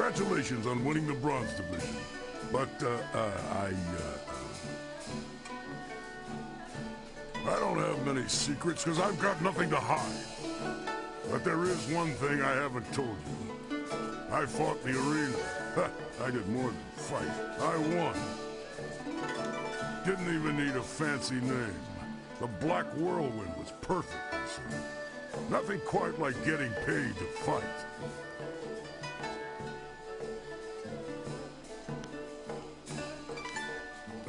Congratulations on winning the Bronze Division. But, I don't have many secrets, because I've got nothing to hide. But there is one thing I haven't told you. I fought the arena. I did more than fight. I won. Didn't even need a fancy name. The Black Whirlwind was perfect, you see. Nothing quite like getting paid to fight.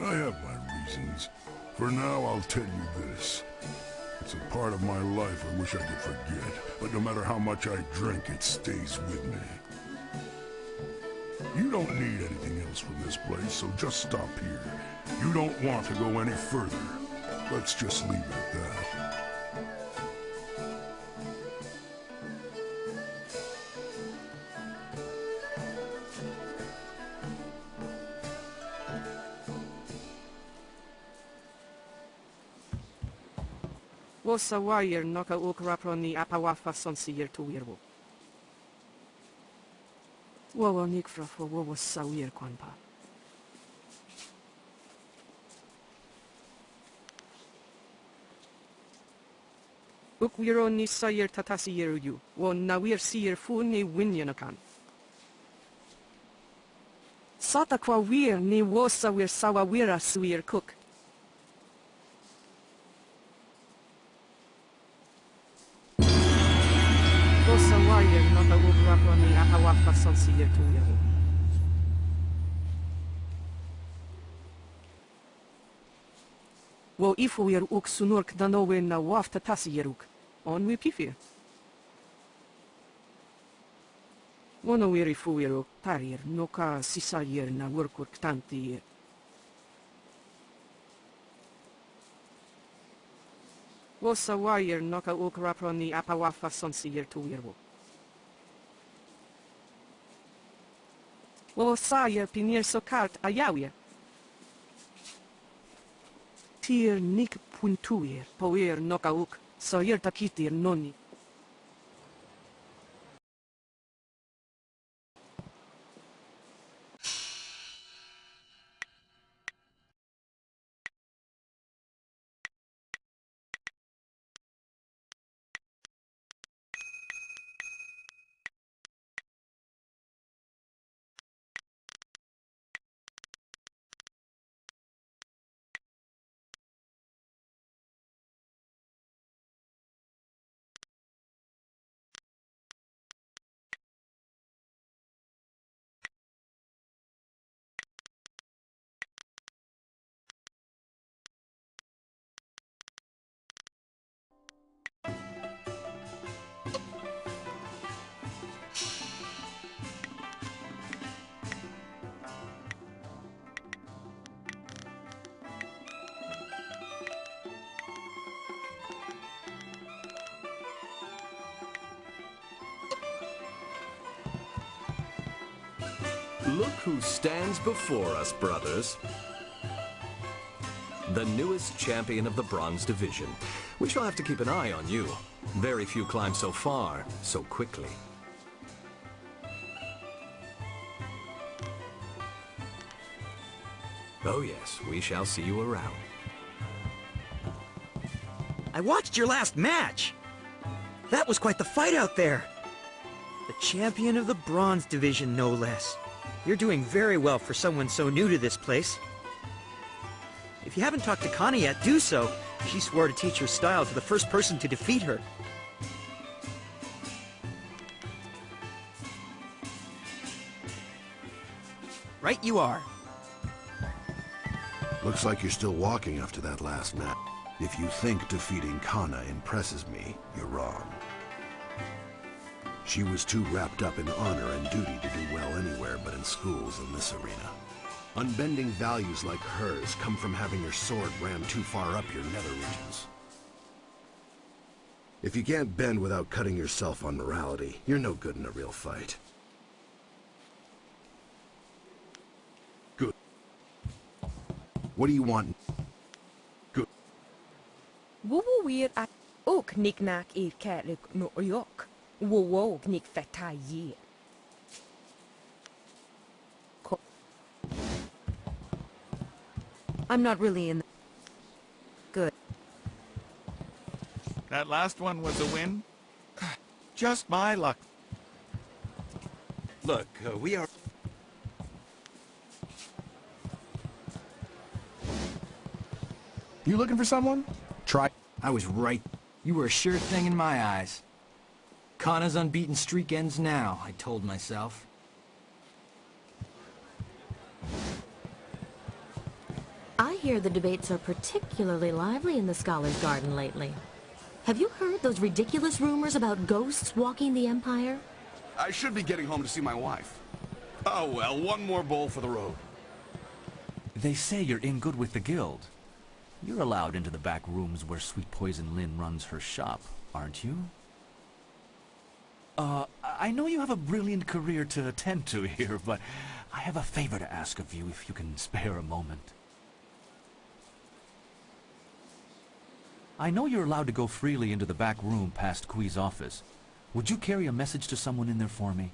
I have my reasons. For now, I'll tell you this. It's a part of my life I wish I could forget, but no matter how much I drink, it stays with me. You don't need anything else from this place, so just stop here. You don't want to go any further. Let's just leave it at that. Wosa wire noka ukraproni apawafa sonsier tu wirwo. Wowo nikfrafo wowo sawir kwanpa. Ukwiro ni sayer tatasiyer yu, wo nawir siyer fu ni winyanakan. Sata kwa wir ni wosa wir sawa wira suir cook. Wosa wire noka ukraproni apawafa sonsiyer tu wirwo. Wo ifuir uk sunurk danowe na wafta tasiyeruk. On we pifir. Wono wiri fuiro tarir noka sisayer na workur ktanti. Wosa wire noka ukraproni apawafa sonsiyer tu wirwo. Wo sayer pinir sokart ayawia. Tier nik puntuir poir noka uk. Sayer takitir noni. Look who stands before us, brothers. The newest champion of the Bronze Division. We shall have to keep an eye on you. Very few climb so far, so quickly. Oh yes, we shall see you around. I watched your last match! That was quite the fight out there! The champion of the Bronze Division, no less. You're doing very well for someone so new to this place. If you haven't talked to Connie yet, do so. She swore to teach her style to the first person to defeat her. Right you are. Looks like you're still walking after that last match. If you think defeating Kana impresses me, you're wrong. She was too wrapped up in honor and duty to do well anywhere but in schools in this arena. Unbending values like hers come from having your sword rammed too far up your nether regions. If you can't bend without cutting yourself on morality, you're no good in a real fight. Good. What do you want? Good. Wo wir at ook knick-knack eet kerk no yok. Wo knick fetaille. I'm not really in the... Good. That last one was a win? Just my luck. Look, we are... You looking for someone? Try... I was right. You were a sure thing in my eyes. Kana's unbeaten streak ends now, I told myself. I hear the debates are particularly lively in the Scholars' Garden lately. Have you heard those ridiculous rumors about ghosts walking the Empire? I should be getting home to see my wife. Oh well, one more bowl for the road. They say you're in good with the guild. You're allowed into the back rooms where Sweet Poison Lin runs her shop, aren't you? I know you have a brilliant career to attend to here, but I have a favor to ask of you if you can spare a moment. I know you're allowed to go freely into the back room past Kui's office. Would you carry a message to someone in there for me?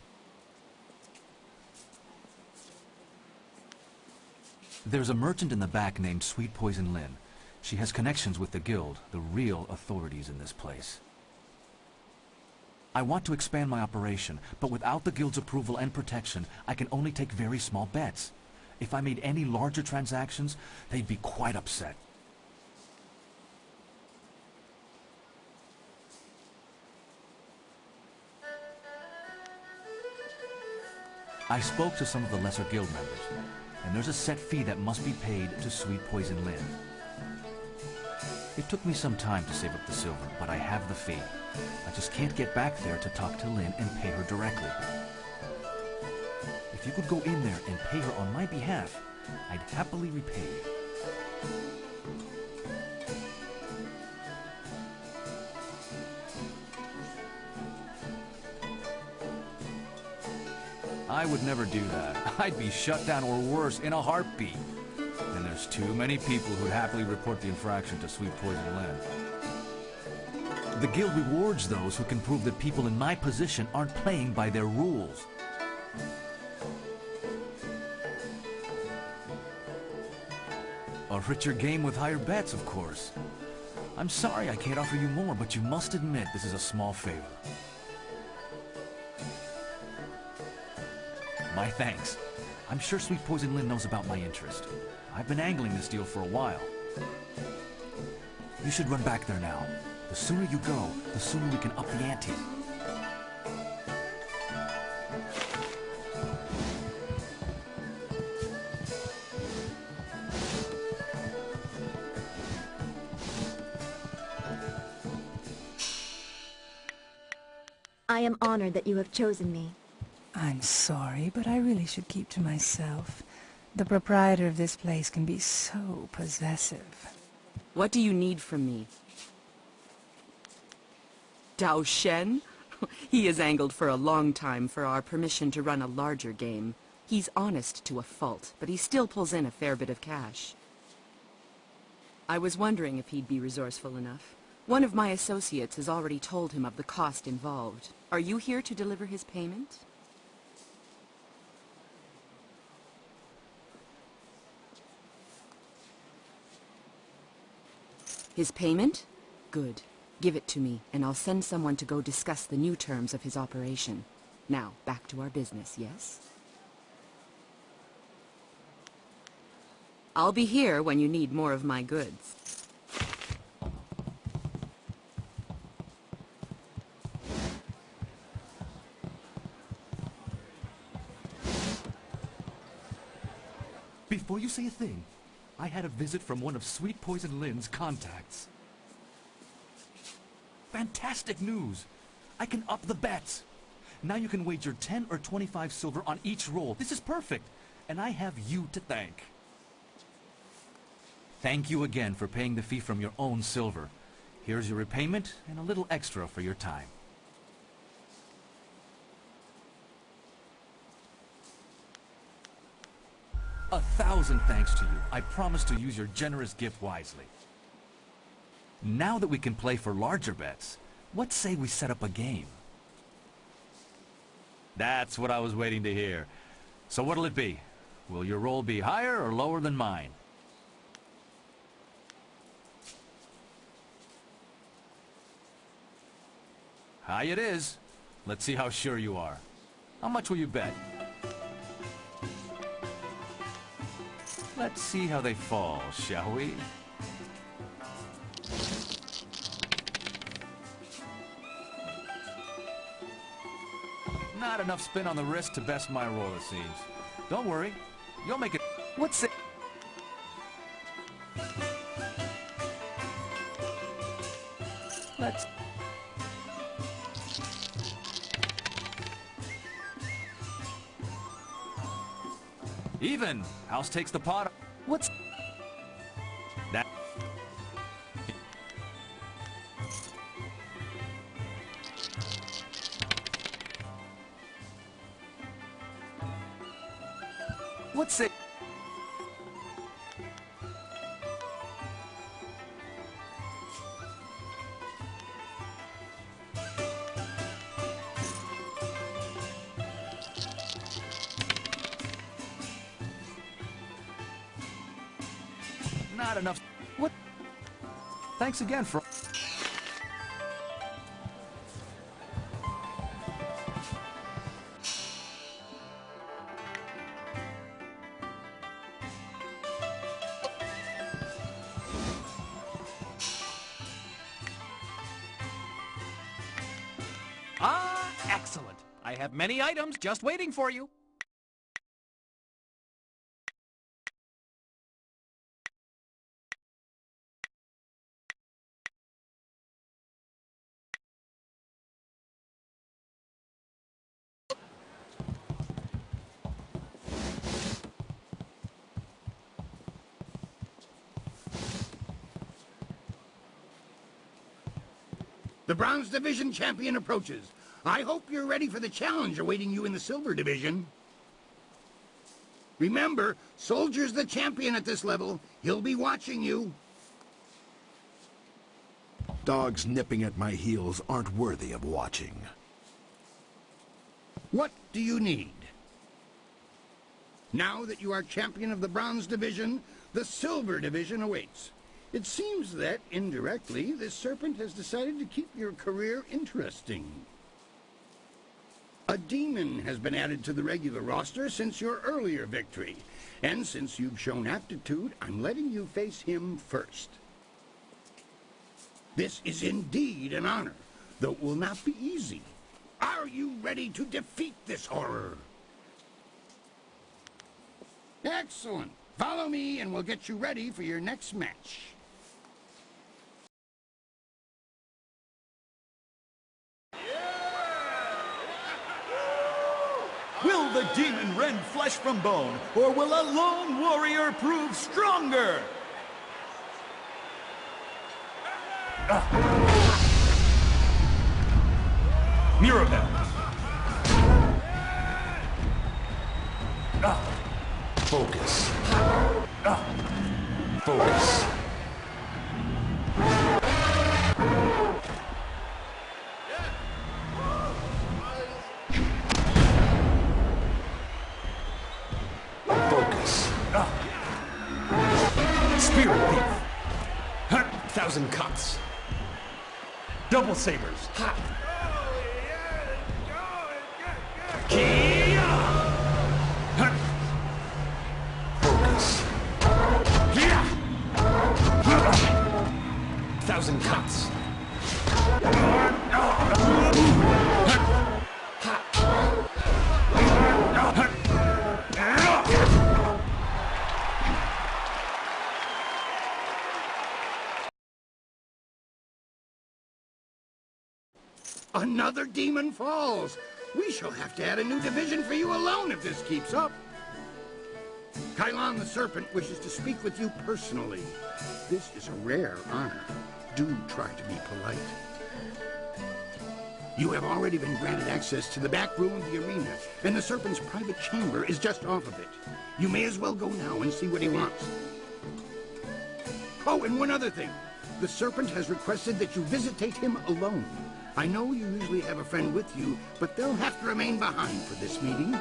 There's a merchant in the back named Sweet Poison Lin. She has connections with the guild, the real authorities in this place. I want to expand my operation, but without the guild's approval and protection, I can only take very small bets. If I made any larger transactions, they'd be quite upset. I spoke to some of the lesser guild members, and there's a set fee that must be paid to Sweet Poison Lin. It took me some time to save up the silver, but I have the fee. I just can't get back there to talk to Lin and pay her directly. If you could go in there and pay her on my behalf, I'd happily repay you. I would never do that. I'd be shut down or worse in a heartbeat. And there's too many people who'd happily report the infraction to Sweet Poison Lin. The guild rewards those who can prove that people in my position aren't playing by their rules. A richer game with higher bets, of course. I'm sorry I can't offer you more, but you must admit this is a small favor. My thanks. I'm sure Sweet Poison Lin knows about my interest. I've been angling this deal for a while. You should run back there now. The sooner you go, the sooner we can up the ante. I am honored that you have chosen me. I'm sorry, but I really should keep to myself. The proprietor of this place can be so possessive. What do you need from me? Dao Shen? He has angled for a long time for our permission to run a larger game. He's honest to a fault, but he still pulls in a fair bit of cash. I was wondering if he'd be resourceful enough. One of my associates has already told him of the cost involved. Are you here to deliver his payment? His payment? Good. Give it to me, and I'll send someone to go discuss the new terms of his operation. Now, back to our business, yes? I'll be here when you need more of my goods. Before you say a thing, I had a visit from one of Sweet Poison Lin's contacts. Fantastic news! I can up the bets! Now you can wager 10 or 25 silver on each roll. This is perfect! And I have you to thank. Thank you again for paying the fee from your own silver. Here's your repayment and a little extra for your time. A thousand thanks to you. I promise to use your generous gift wisely. Now that we can play for larger bets, what say we set up a game? That's what I was waiting to hear. So what'll it be? Will your roll be higher or lower than mine? High it is. Let's see how sure you are. How much will you bet? Let's see how they fall, shall we? Not enough spin on the wrist to best my roll, it seems. Don't worry. You'll make it... What's it? Let's... Even! House takes the pot. What's... That... What's it? Not enough. What? Thanks again for... Ah, excellent. I have many items just waiting for you. The Bronze Division champion approaches. I hope you're ready for the challenge awaiting you in the Silver Division. Remember, Soldier's the champion at this level. He'll be watching you. Dogs nipping at my heels aren't worthy of watching. What do you need? Now that you are champion of the Bronze Division, the Silver Division awaits. It seems that, indirectly, this serpent has decided to keep your career interesting. A demon has been added to the regular roster since your earlier victory. And since you've shown aptitude, I'm letting you face him first. This is indeed an honor, though it will not be easy. Are you ready to defeat this horror? Excellent. Follow me and we'll get you ready for your next match. Will the demon rend flesh from bone, or will a lone warrior prove stronger? Mirabelle. Focus. Focus. Spirit Thief. Thousand cuts. Double Sabers. Focus. Thousand cuts. Another demon falls. We shall have to add a new division for you alone if this keeps up. Kai Lan the Serpent wishes to speak with you personally. This is a rare honor. Do try to be polite. You have already been granted access to the back room of the arena, and the Serpent's private chamber is just off of it. You may as well go now and see what he wants. Oh, and one other thing. The Serpent has requested that you visitate him alone. I know you usually have a friend with you, but they'll have to remain behind for this meeting.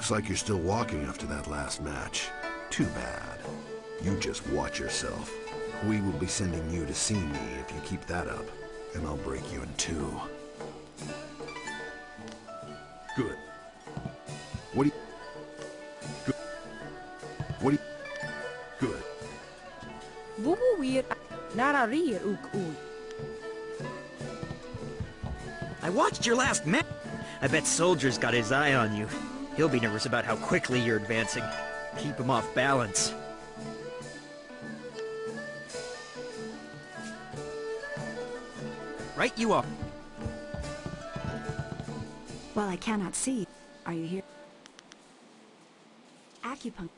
Looks like you're still walking after that last match. Too bad. You just watch yourself. We will be sending you to see me if you keep that up, and I'll break you in two. Good. What do you... Good. What do you... Good. I watched your last match. I bet Soldier's got his eye on you. He'll be nervous about how quickly you're advancing. Keep him off balance. Right you are. Well, I cannot see. Are you here? Acupuncture.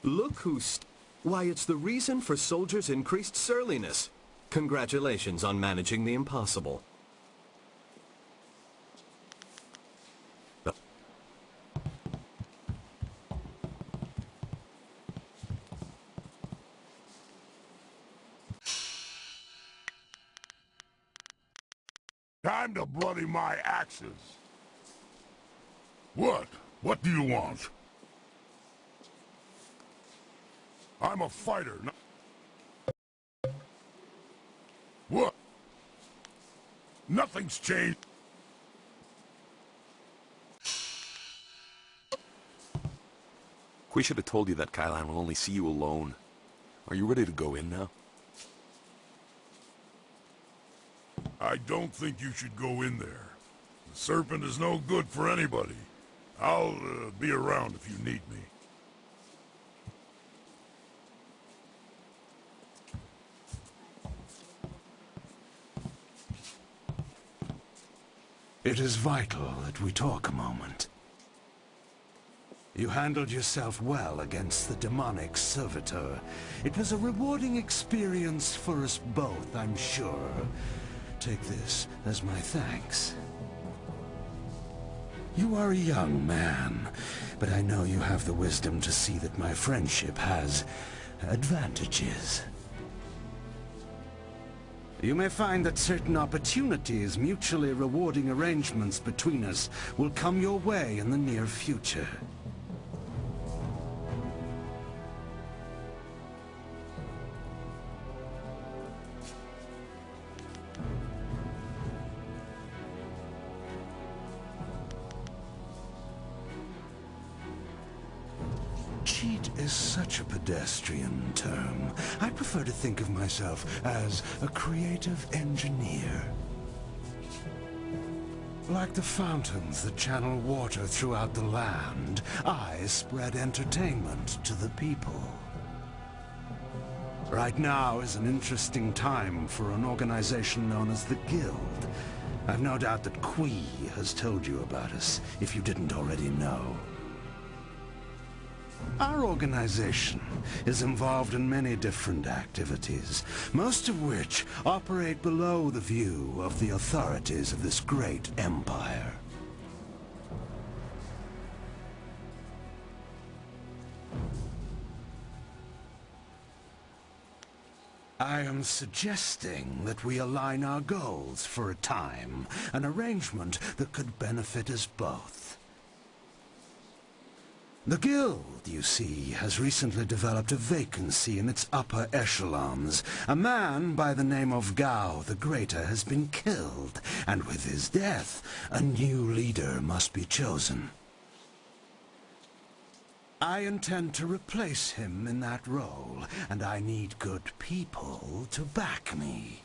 Look who's... Why, it's the reason for Soldier's increased surliness. Congratulations on managing the impossible. Time to bloody my axes. What? What do you want? I'm a fighter. What? Nothing's changed. We should have told you that Kai Lan will only see you alone. Are you ready to go in now? I don't think you should go in there. The serpent is no good for anybody. I'll be around if you need me. It is vital that we talk a moment. You handled yourself well against the demonic servitor. It was a rewarding experience for us both, I'm sure. Take this as my thanks. You are a young man, but I know you have the wisdom to see that my friendship has advantages. You may find that certain opportunities, mutually rewarding arrangements between us, will come your way in the near future. Cheat is such a pedestrian term. I prefer to think of myself as a creative engineer. Like the fountains that channel water throughout the land, I spread entertainment to the people. Right now is an interesting time for an organization known as the Guild. I've no doubt that Kui has told you about us, if you didn't already know. Our organization is involved in many different activities, most of which operate below the view of the authorities of this great empire. I am suggesting that we align our goals for a time, an arrangement that could benefit us both. The Guild, you see, has recently developed a vacancy in its upper echelons. A man by the name of Gao the Greater has been killed, and with his death, a new leader must be chosen. I intend to replace him in that role, and I need good people to back me.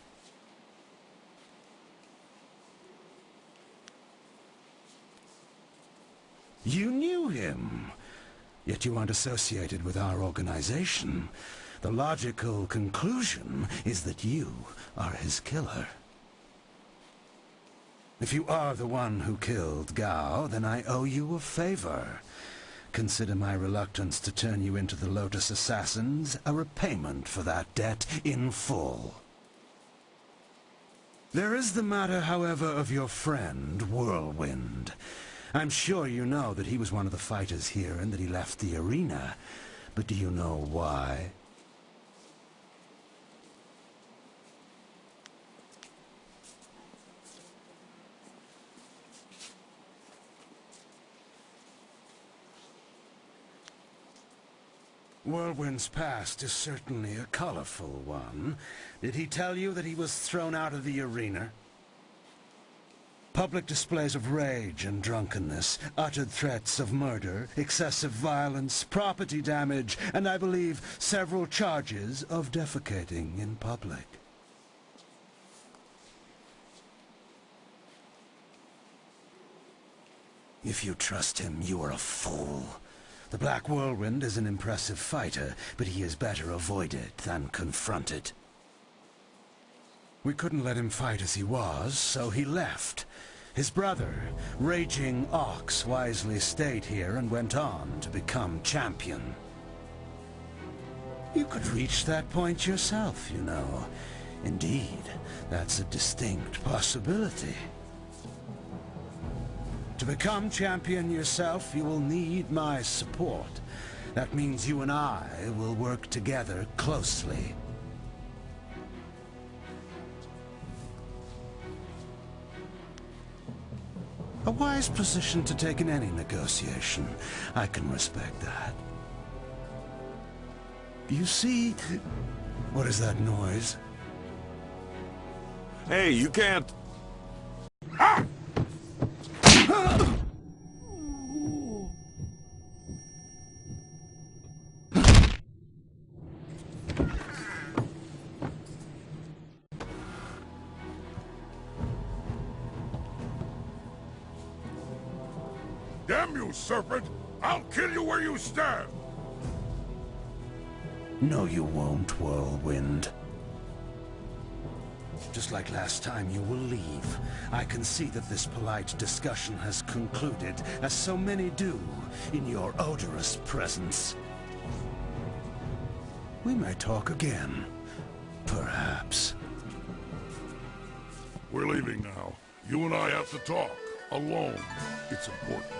You knew him, yet you aren't associated with our organization. The logical conclusion is that you are his killer. If you are the one who killed Gao, then I owe you a favor. Consider my reluctance to turn you into the Lotus Assassins a repayment for that debt in full. There is the matter, however, of your friend, Whirlwind. I'm sure you know that he was one of the fighters here and that he left the arena. But do you know why? Whirlwind's past is certainly a colorful one. Did he tell you that he was thrown out of the arena? Public displays of rage and drunkenness, uttered threats of murder, excessive violence, property damage, and I believe several charges of defecating in public. If you trust him, you are a fool. The Black Whirlwind is an impressive fighter, but he is better avoided than confronted. We couldn't let him fight as he was, so he left. His brother, Raging Ox, wisely stayed here and went on to become champion. You could reach that point yourself, you know. Indeed, that's a distinct possibility. To become champion yourself, you will need my support. That means you and I will work together closely. A wise position to take in any negotiation. I can respect that. You see... What is that noise? Hey, you can't... Ah! Damn you, serpent! I'll kill you where you stand! No, you won't, Whirlwind. Just like last time, you will leave. I can see that this polite discussion has concluded, as so many do, in your odorous presence. We may talk again. Perhaps. We're leaving now. You and I have to talk. Alone. It's important.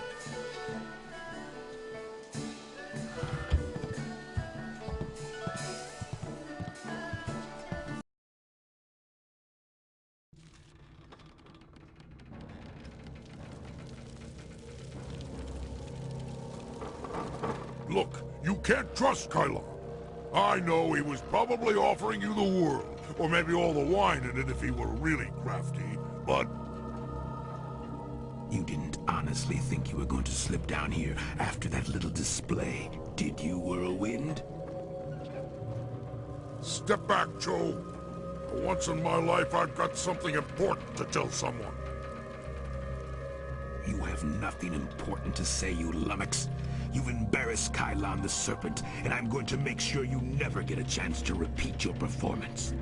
Look, you can't trust Kai Lan. I know he was probably offering you the world, or maybe all the wine in it if he were really crafty, but... You didn't honestly think you were going to slip down here after that little display, did you, Whirlwind? Step back, Joe. For once in my life, I've got something important to tell someone. You have nothing important to say, you lummox. You've embarrassed Kai Lan the Serpent, and I'm going to make sure you never get a chance to repeat your performance.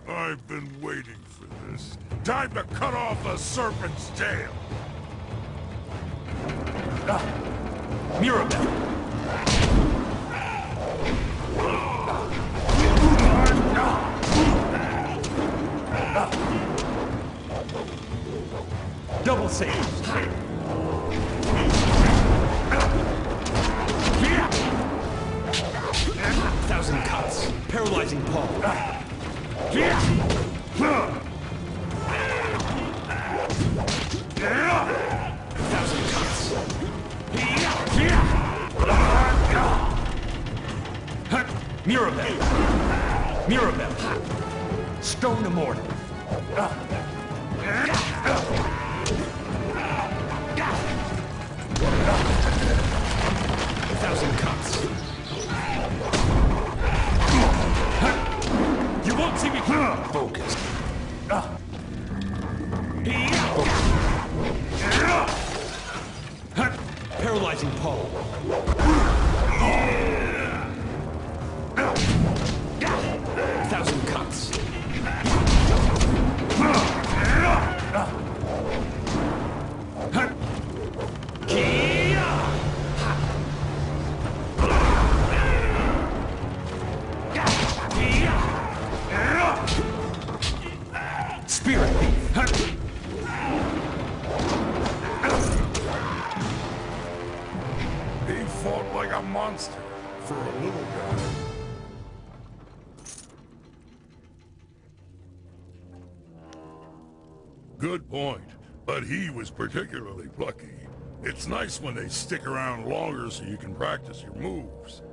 I've been waiting for this. Time to cut off the serpent's tail! Mirabelle! Double saves! Thousand cuts. Paralyzing paw. Thousand cuts. Mirabelle. Mirabelle. Stone immortal. Thousand cuts. You won't see me. Focus. Paralyzing pole. Thousand cuts. Spirit thief. like a monster for a little guy. Good point, but he was particularly plucky. It's nice when they stick around longer so you can practice your moves.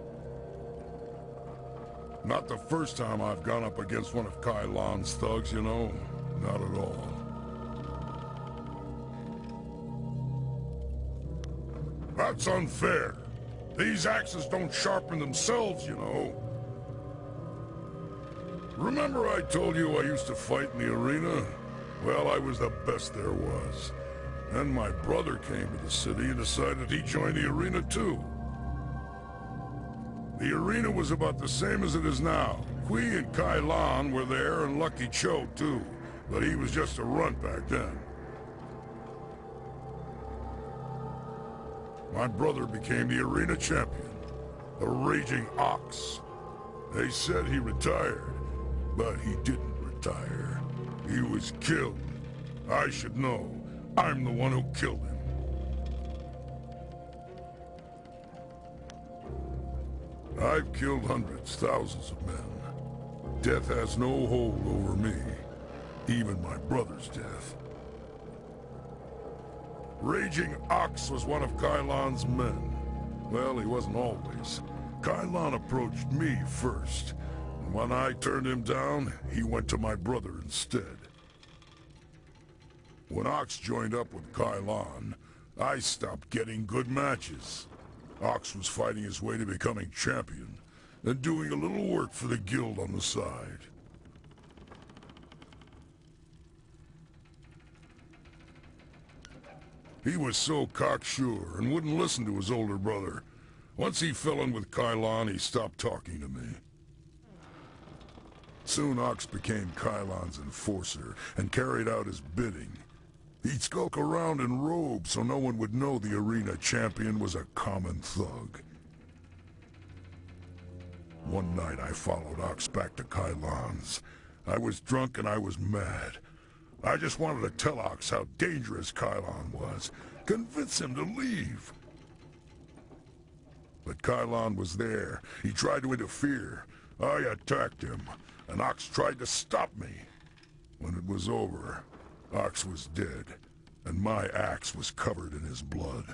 Not the first time I've gone up against one of Kai Lan's thugs, you know. Not at all. That's unfair. These axes don't sharpen themselves, you know. Remember I told you I used to fight in the arena? Well, I was the best there was. Then my brother came to the city and decided he'd join the arena too. The arena was about the same as it is now. Kui and Kai Lan were there, and Lucky Cho too. But he was just a runt back then. My brother became the arena champion, the Raging Ox. They said he retired, but he didn't retire. He was killed. I should know. I'm the one who killed him. I've killed hundreds, thousands of men. Death has no hold over me, even my brother's death. Raging Ox was one of Kai Lan's men. Well, he wasn't always. Kai Lan approached me first. And when I turned him down, he went to my brother instead. When Ox joined up with Kai Lan, I stopped getting good matches. Ox was fighting his way to becoming champion, and doing a little work for the guild on the side. He was so cocksure and wouldn't listen to his older brother. Once he fell in with Kai Lan, he stopped talking to me. Soon Ox became Kai Lan's enforcer and carried out his bidding. He'd skulk around in robes so no one would know the arena champion was a common thug. One night I followed Ox back to Kai Lan's. I was drunk and I was mad. I just wanted to tell Ox how dangerous Kai Lan was, convince him to leave. But Kai Lan was there. He tried to interfere. I attacked him, and Ox tried to stop me. When it was over, Ox was dead, and my axe was covered in his blood.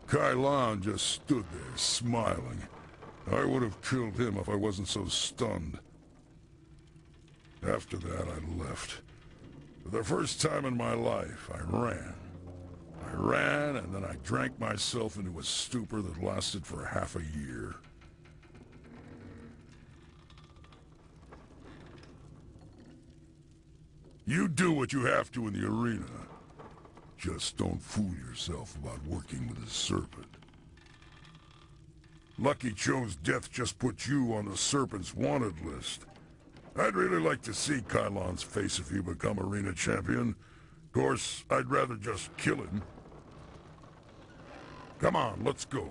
Kai Lan just stood there, smiling. I would have killed him if I wasn't so stunned. After that, I left. For the first time in my life, I ran. I ran, and then I drank myself into a stupor that lasted for half a year. You do what you have to in the arena. Just don't fool yourself about working with a serpent. Lucky Cho's death just put you on the Serpent's wanted list. I'd really like to see Kai Lan's face if you become arena champion. Of course, I'd rather just kill him. Come on, let's go.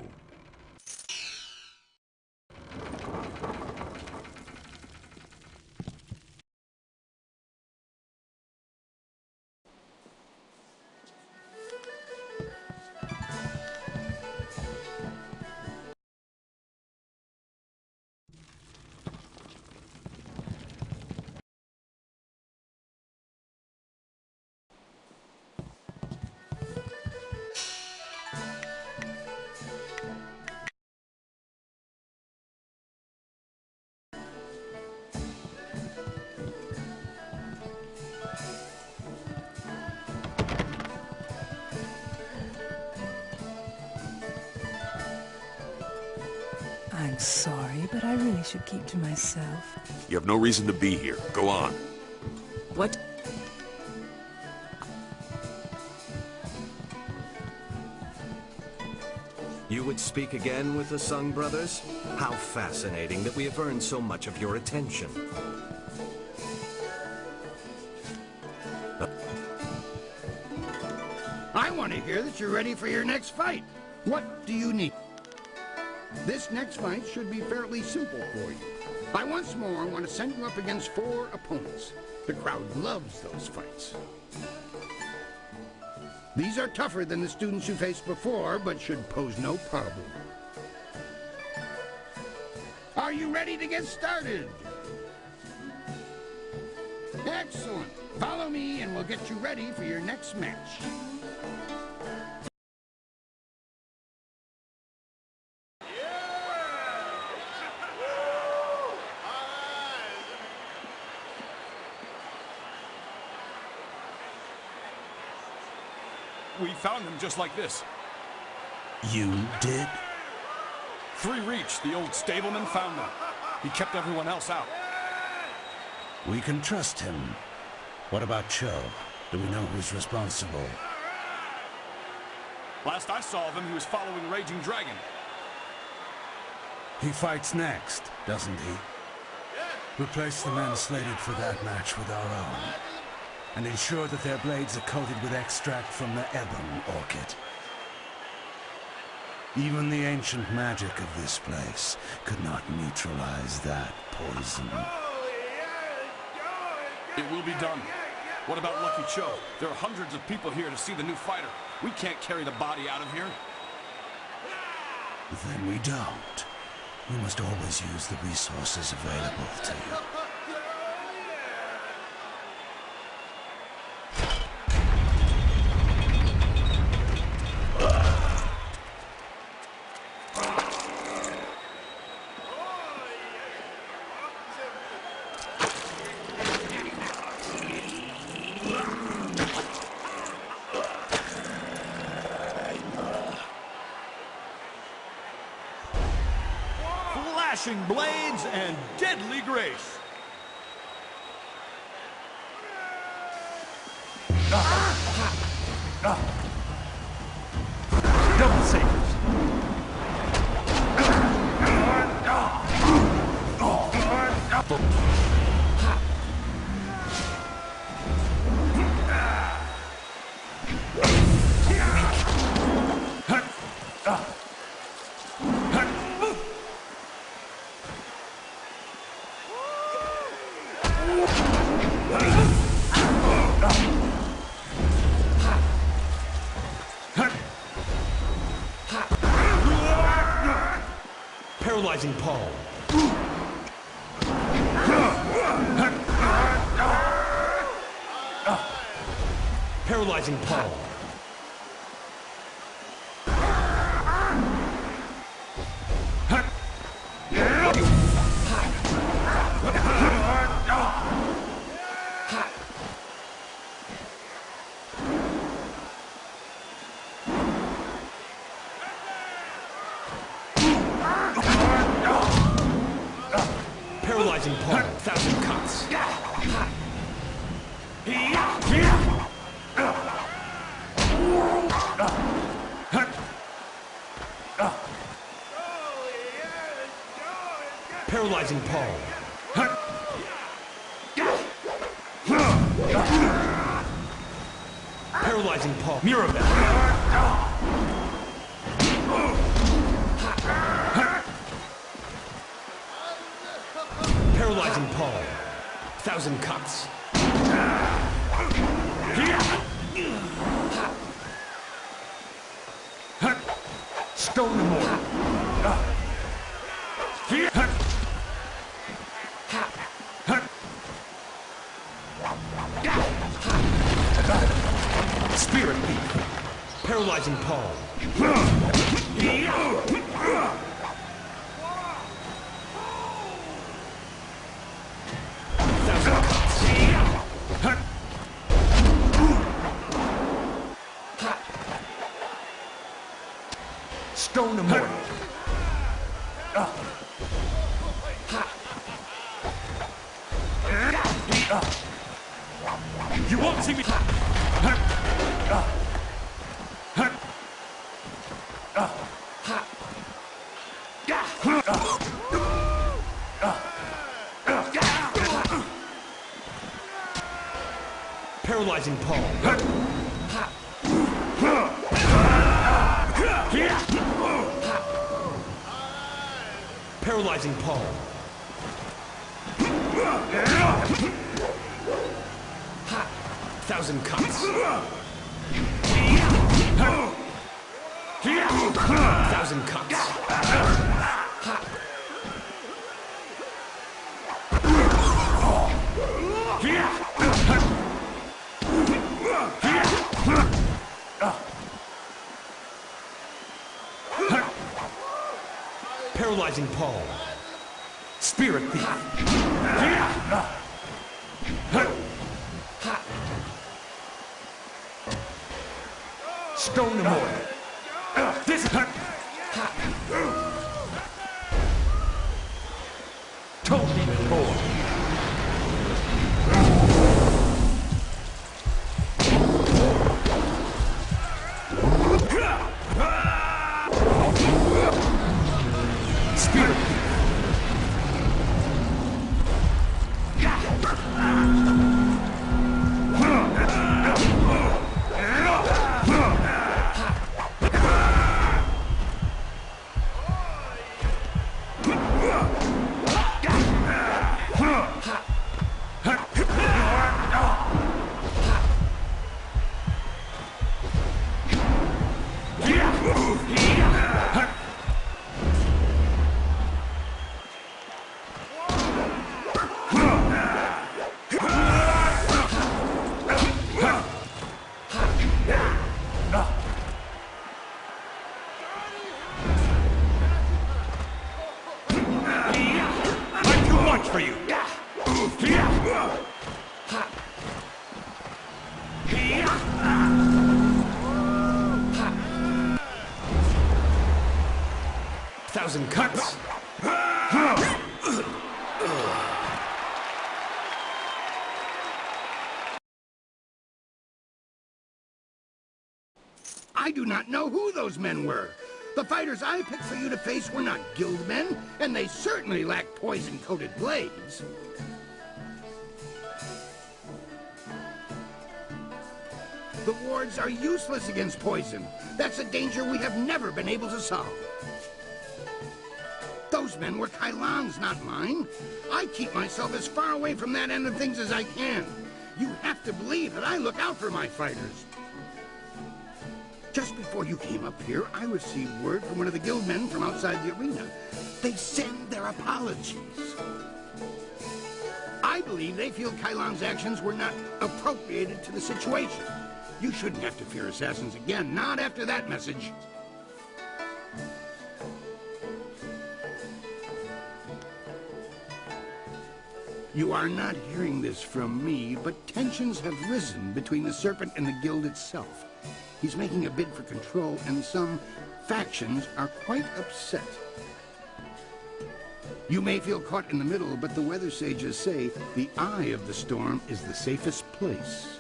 I'm sorry, but I really should keep to myself. You have no reason to be here. Go on. What? You would speak again with the Sung brothers? How fascinating that we have earned so much of your attention. I want to hear that you're ready for your next fight. What do you need? This next fight should be fairly simple for you. I once more want to send you up against 4 opponents. The crowd loves those fights. These are tougher than the students you faced before, but should pose no problem. Are you ready to get started? Excellent. Follow me and we'll get you ready for your next match. We found them just like this. You did? 3 Reach, the old stableman, found them. He kept everyone else out. We can trust him. What about Cho? Do we know who's responsible? Last I saw of him, he was following Raging Dragon. He fights next, doesn't he? Replace the men slated for that match with our own. And ensure that their blades are coated with extract from the Ebon Orchid. Even the ancient magic of this place could not neutralize that poison. It will be done. What about Lucky Cho? There are hundreds of people here to see the new fighter. We can't carry the body out of here. Then we don't. We must always use the resources available to you. Flashing blades and deadly grace. Double sabers. Paralyzing palm. Paralyzing palm. Paralyzing palm. 1,000 cuts. Paralyzing palm. Paralyzing palm. Mirabelle. Paralyzing palm. 1,000 cuts. Stone mortar. Spirit leaf. Paralyzing palm. Stone immortal. You won't see me. Paralyzing palm. Paralyzing palm. Thousand cuts. 1,000 cuts. Paralyzing Paul. Spirit Thief. Stone Immortal. This Toby Boy. Spirit Thief. For you. 1,000 cuts. I do not know who those men were. The fighters I picked for you to face were not guild men, and they certainly lacked poison-coated blades. The wards are useless against poison. That's a danger we have never been able to solve. Those men were Kai Lan's, not mine. I keep myself as far away from that end of things as I can. You have to believe that I look out for my fighters. Just before you came up here, I received word from one of the guild men from outside the arena. They send their apologies. I believe they feel Kai Lan's actions were not appropriated to the situation. You shouldn't have to fear assassins again, not after that message. You are not hearing this from me, but tensions have risen between the Serpent and the guild itself. He's making a bid for control, and some factions are quite upset. You may feel caught in the middle, but the weather sages say the eye of the storm is the safest place.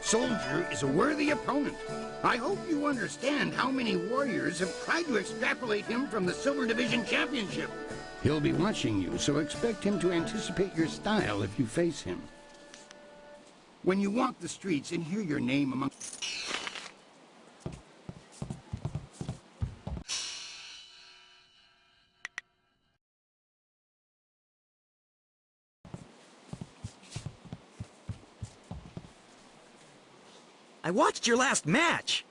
Soldier is a worthy opponent. I hope you understand how many warriors have tried to extrapolate him from the Silver Division Championship. He'll be watching you, so expect him to anticipate your style if you face him. When you walk the streets and hear your name among... I watched your last match!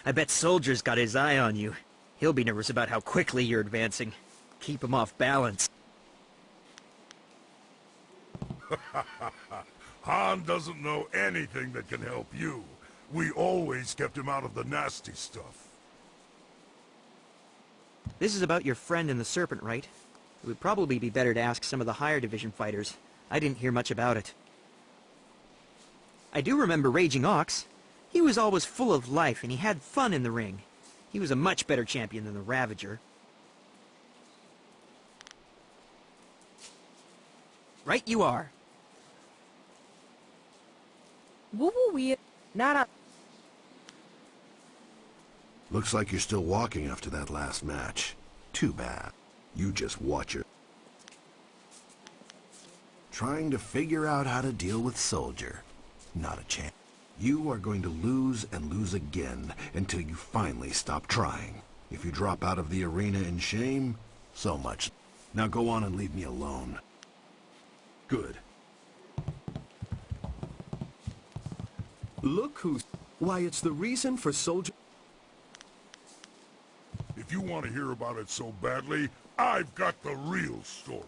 I bet Soldier's got his eye on you. He'll be nervous about how quickly you're advancing. Keep him off balance. Han doesn't know anything that can help you. We always kept him out of the nasty stuff. This is about your friend and the Serpent, right? It would probably be better to ask some of the higher division fighters. I didn't hear much about it. I do remember Raging Ox. He was always full of life and he had fun in the ring. He was a much better champion than the Ravager. Right you are. Looks like you're still walking after that last match. Too bad. You just watch her. Trying to figure out how to deal with Soldier. Not a chance. You are going to lose and lose again until you finally stop trying. If you drop out of the arena in shame, so much. Now go on and leave me alone. Good. Look who's... Why, it's the reason for soldier... If you want to hear about it so badly, I've got the real story.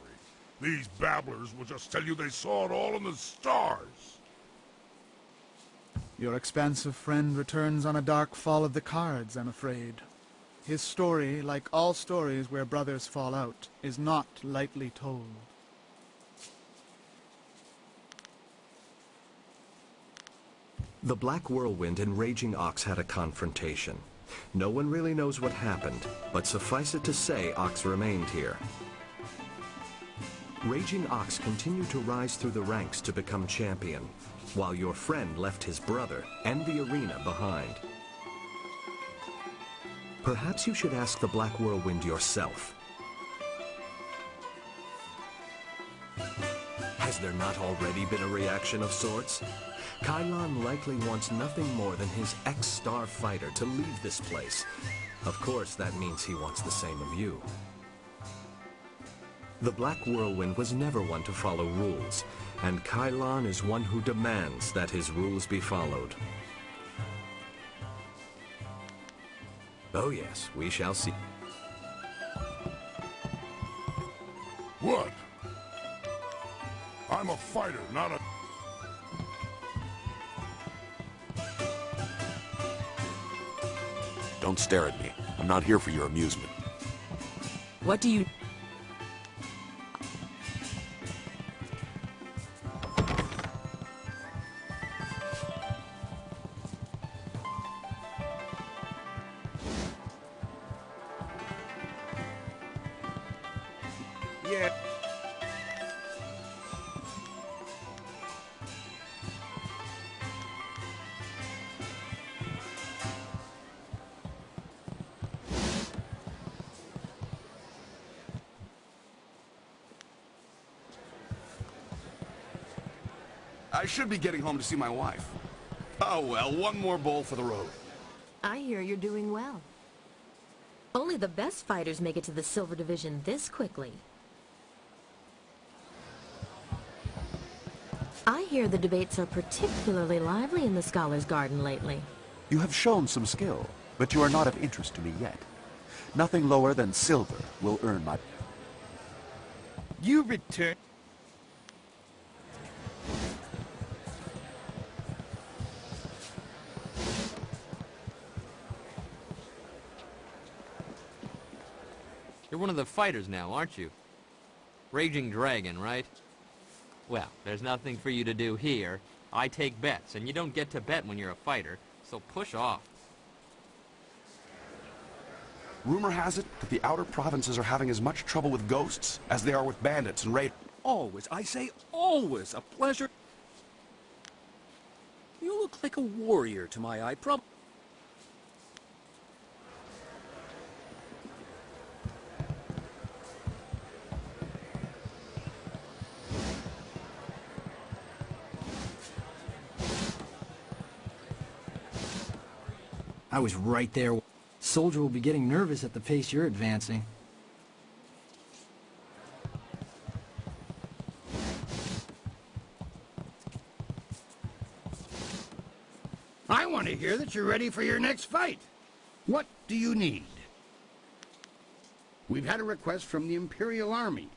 These babblers will just tell you they saw it all in the stars. Your expansive friend returns on a dark fall of the cards, I'm afraid. His story, like all stories where brothers fall out, is not lightly told. The Black Whirlwind and Raging Ox had a confrontation. No one really knows what happened, but suffice it to say Ox remained here. Raging Ox continued to rise through the ranks to become champion, while your friend left his brother and the arena behind. Perhaps you should ask the Black Whirlwind yourself. Has there not already been a reaction of sorts? Kai Lan likely wants nothing more than his ex-star fighter to leave this place. Of course, that means he wants the same of you. The Black Whirlwind was never one to follow rules, and Kai Lan is one who demands that his rules be followed. Oh yes, we shall see. What? I'm a fighter, not a... Don't stare at me. I'm not here for your amusement. What do you... Yeah. I should be getting home to see my wife. Oh well, one more bowl for the road. I hear you're doing well. Only the best fighters make it to the Silver Division this quickly. I hear the debates are particularly lively in the Scholars' Garden lately. You have shown some skill, but you are not of interest to me yet. Nothing lower than silver will earn my... You return... You're one of the fighters now, aren't you? Raging Dragon, right? Well, there's nothing for you to do here. I take bets, and you don't get to bet when you're a fighter, so push off. Rumor has it that the outer provinces are having as much trouble with ghosts as they are with bandits and raiders. Always, I say always, a pleasure. You look like a warrior to my eye, I was right there. Soldier will be getting nervous at the pace you're advancing. I want to hear that you're ready for your next fight. What do you need? We've had a request from the Imperial Army.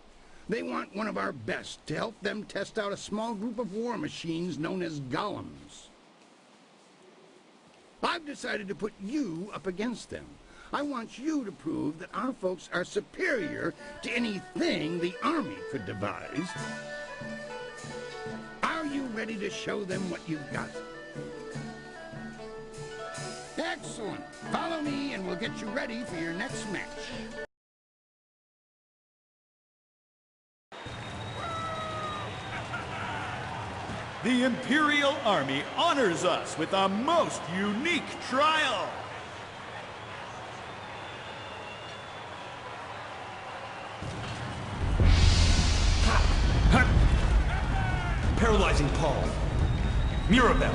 They want one of our best to help them test out a small group of war machines known as golems. I've decided to put you up against them. I want you to prove that our folks are superior to anything the Army could devise. Are you ready to show them what you've got? Excellent. Follow me and we'll get you ready for your next match. The Imperial Army honors us with a most unique trial. Paralyzing Paul. Mirabelle.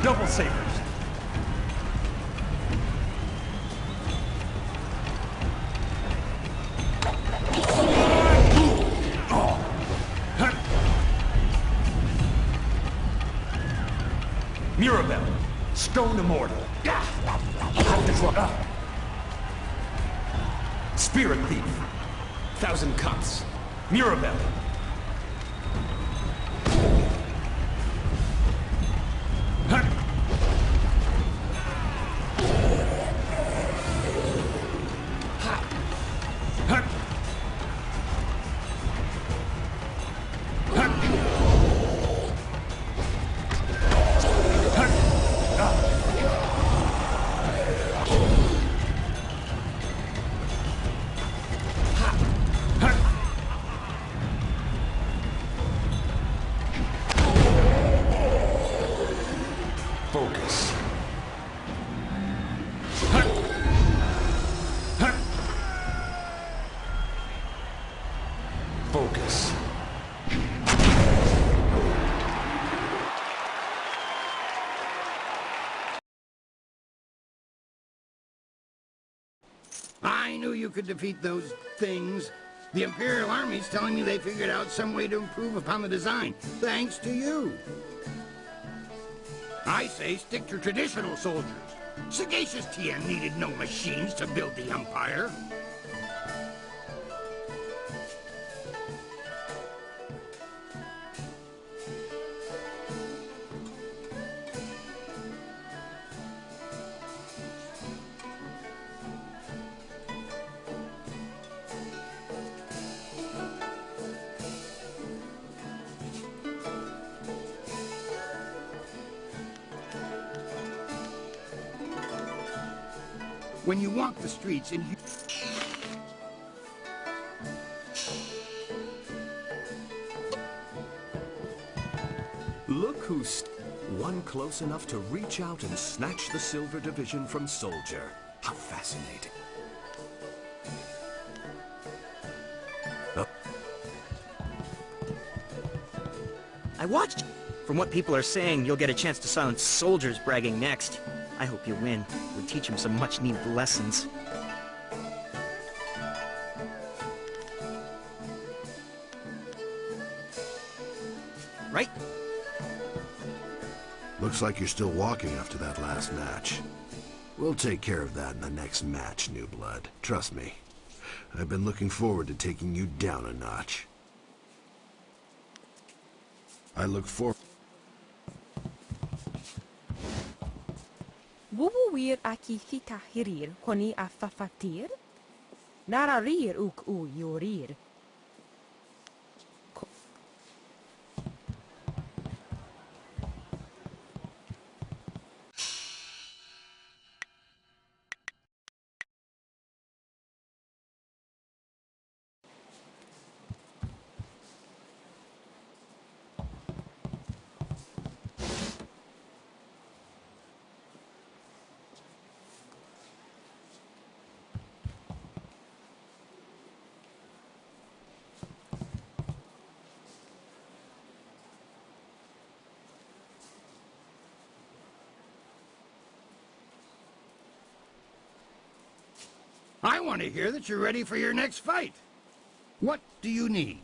Double sabers. Mirabelle, Stone Immortal. Spirit Thief, Thousand Cuts. Mirabelle. Focus. Focus. I knew you could defeat those things. The Imperial Army's telling me they figured out some way to improve upon the design, thanks to you. I say stick to traditional soldiers. Sagacious Tien needed no machines to build the Empire. When you walk the streets in... Look who's one close enough to reach out and snatch the Silver Division from Soldier. How fascinating. I watched. From what people are saying, you'll get a chance to silence soldiers bragging next. I hope you win. We'll teach him some much-needed lessons. Right? Looks like you're still walking after that last match. We'll take care of that in the next match, New Blood. Trust me. I've been looking forward to taking you down a notch. I look forward... Wuwuwir aki fikahirir koni afafatir? Nararir uk u yorir. I want to hear that you're ready for your next fight. What do you need?